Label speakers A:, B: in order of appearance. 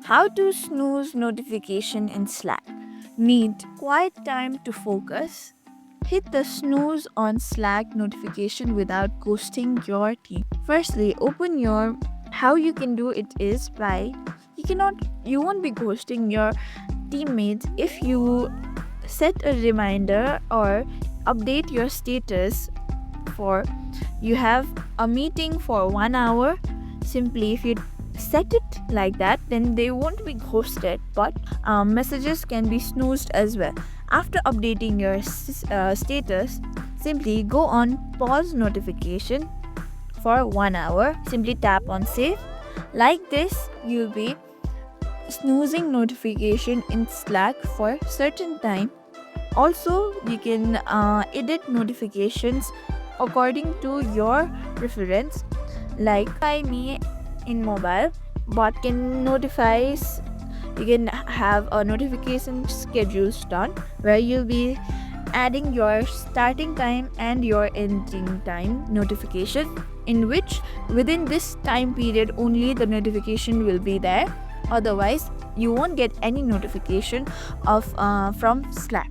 A: How to snooze notification in Slack. Need quiet time to focus? Hit the snooze on Slack notification without ghosting your team. Firstly, open your how you can do it is by you won't be ghosting your teammates if you set a reminder or update your status for you have a meeting for 1 hour. Simply if you set it like that, then they won't be ghosted, but messages can be snoozed as well. After updating your status, simply go on pause notification for 1 hour. Simply tap on save. Like this, you'll be snoozing notification in Slack for certain time. Also, you can edit notifications according to your preference. Like by me in mobile, bot can notifies. You can have a notification schedules done where you'll be adding your starting time and your ending time notification, in which within this time period only the notification will be there. Otherwise, you won't get any notification of from Slack.